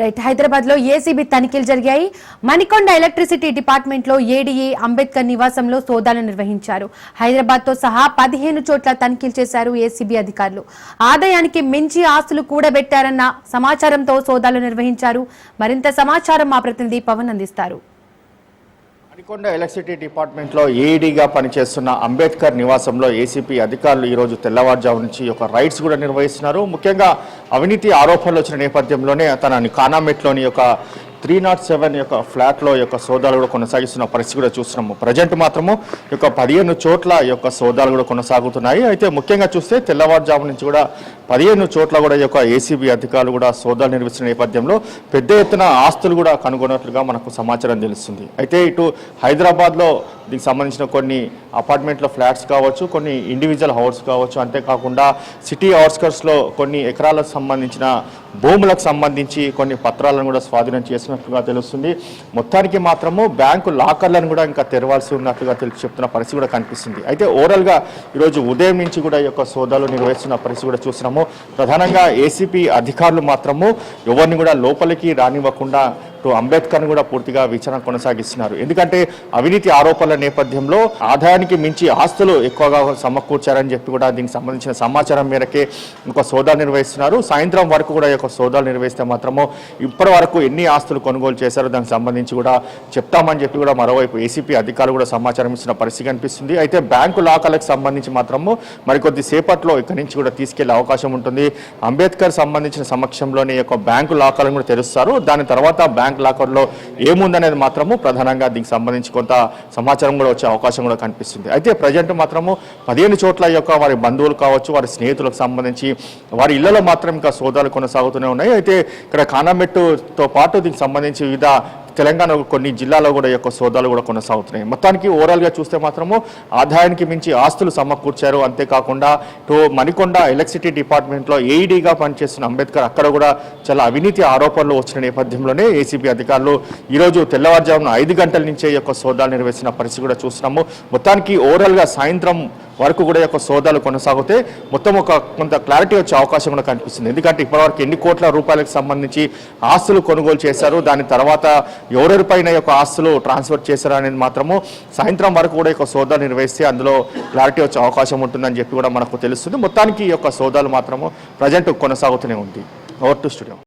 Right Hyderabad లో ACB తనిఖీలు జరిగాయి. మణికొండ ఎలక్ట్రిసిటీ డిపార్ట్మెంట్ లో ఏడీఏ అంబేద్కర్ నివాసంలో సోదాలు నిర్వహించారు. హైదరాబాద్ తో సహా 15 చోట్ల తనిఖీలు చేశారు ఏసీబీ అధికారులు. ఆదాయానికి మించి ఆస్తులు కూడబెట్టారన్న సమాచారంతో సోదాలు నిర్వహించారు. మరింత సమాచారం మా ప్రతినిధి పవన్ అందిస్తారు. మణికొండ ఎలక్ట్రిసిటీ డిపార్ట్మెంట్లో ఏఈడీగా పనిచేస్తున్న అంబేద్కర్ నివాసంలో ఏసీపీ అధికారులు ఈరోజు తెల్లవారుజాము నుంచి ఒక రైడ్స్ కూడా నిర్వహిస్తున్నారు. ముఖ్యంగా అవినీతి ఆరోపణలు వచ్చిన నేపథ్యంలోనే తన కానామెట్లోని ఒక 307 యొక్క ఫ్లాట్లో యొక్క సోదాలు కూడా కొనసాగిస్తున్న పరిస్థితి కూడా చూస్తున్నాము. ప్రజెంట్ మాత్రము యొక్క 15 చోట్ల యొక్క సోదాలు కూడా కొనసాగుతున్నాయి. అయితే ముఖ్యంగా చూస్తే తెల్లవారుజాము నుంచి కూడా 15 చోట్ల కూడా యొక్క ఏసీబీ అధికారులు కూడా సోదాలు నిర్వహిస్తున్న నేపథ్యంలో పెద్ద ఎత్తున ఆస్తులు కూడా కనుగొన్నట్లుగా మనకు సమాచారం తెలుస్తుంది. అయితే ఇటు హైదరాబాద్లో దీనికి సంబంధించిన కొన్ని అపార్ట్మెంట్ల ఫ్లాట్స్ కావచ్చు, కొన్ని ఇండివిజువల్ హౌస్ కావచ్చు, అంతేకాకుండా సిటీ అవుట్స్కర్ట్స్లో కొన్ని ఎకరాలకు సంబంధించిన భూములకు సంబంధించి కొన్ని పత్రాలను కూడా స్వాధీనం చేసినట్లుగా తెలుస్తుంది. మొత్తానికి మాత్రము బ్యాంకు లాకర్లను కూడా ఇంకా తెరవాల్సి ఉన్నట్లుగా చెప్తున్న పరిస్థితి కూడా కనిపిస్తుంది. అయితే ఓవరాల్గా ఈరోజు ఉదయం నుంచి కూడా ఈ యొక్క సోదాలు నిర్వహిస్తున్న పరిస్థితి కూడా చూస్తున్నాము. ప్రధానంగా ఏసీపీ అధికారులు మాత్రము ఎవరిని కూడా లోపలికి రానివ్వకుండా అంబేద్కర్ను కూడా పూర్తిగా విచారణ కొనసాగిస్తున్నారు. ఎందుకంటే అవినీతి ఆరోపణల నేపథ్యంలో ఆదాయానికి మించి ఆస్తులు ఎక్కువగా సమకూర్చారని చెప్పి కూడా దీనికి సంబంధించిన సమాచారం మేరకే ఒక సోదాలు నిర్వహిస్తున్నారు. సాయంత్రం వరకు కూడా ఈ యొక్క సోదాలు నిర్వహిస్తే మాత్రము ఇప్పటి వరకు ఎన్ని ఆస్తులు కొనుగోలు చేశారో దానికి సంబంధించి కూడా చెప్తామని చెప్పి కూడా మరోవైపు ఏసీపీ అధికారులు కూడా సమాచారం ఇస్తున్న పరిస్థితి కనిపిస్తుంది. అయితే బ్యాంకు లాకర్లకు సంబంధించి మాత్రము మరికొద్ది సేపట్లో ఇక్కడి నుంచి కూడా తీసుకెళ్లే అవకాశం ఉంటుంది. అంబేద్కర్ సంబంధించిన సమక్షంలోనే యొక్క బ్యాంకు లాకర్లను కూడా తెరుస్తారు. దాని తర్వాత బ్యాంక్ లాకర్లో ఏముందనేది మాత్రము ప్రధానంగా దీనికి సంబంధించి కొంత సమాచారం కూడా వచ్చే అవకాశం కూడా కనిపిస్తుంది. అయితే ప్రజెంట్ మాత్రము 15 చోట్ల యొక్క వారి బంధువులు కావచ్చు, వారి స్నేహితులకు సంబంధించి వారి ఇళ్లలో మాత్రం ఇంకా సోదాలు కొనసాగుతూనే ఉన్నాయి. అయితే ఇక్కడ కానామెట్టుతో పాటు దీనికి సంబంధించి వివిధ తెలంగాణ కొన్ని జిల్లాలో కూడా యొక్క సోదాలు కూడా కొనసాగుతున్నాయి. మొత్తానికి ఓవరాల్గా చూస్తే మాత్రము ఆదాయానికి మించి ఆస్తులు సమకూర్చారు. అంతేకాకుండా మణికొండ ఎలక్ట్రిసిటీ డిపార్ట్మెంట్లో ఏఈడీగా పనిచేస్తున్న అంబేద్కర్ అక్కడ కూడా చాలా అవినీతి ఆరోపణలు వచ్చిన నేపథ్యంలోనే ఏసీబీ అధికారులు ఈరోజు తెల్లవారుజామున 5 గంటల నుంచే యొక్క సోదాలు నిర్వహిస్తున్న పరిస్థితి కూడా చూస్తున్నాము. మొత్తానికి ఓవరాల్గా సాయంత్రం వరకు కూడా యొక్క సోదాలు కొనసాగితే మొత్తం ఒక కొంత క్లారిటీ వచ్చే అవకాశం కూడా కనిపిస్తుంది. ఎందుకంటే ఇప్పటివరకు ఎన్ని కోట్ల రూపాయలకు సంబంధించి ఆస్తులు కొనుగోలు చేశారు, దాని తర్వాత ఎవరెవరిపైన యొక్క ఆస్తులు ట్రాన్స్ఫర్ చేశారు అనేది మాత్రము సాయంత్రం వరకు కూడా యొక్క సోదాలు నిర్వహిస్తే అందులో క్లారిటీ వచ్చే అవకాశం ఉంటుందని చెప్పి కూడా మనకు తెలుస్తుంది. మొత్తానికి ఈ యొక్క సోదాలు మాత్రము ప్రజెంట్ కొనసాగుతూనే ఉంది. Over to studio.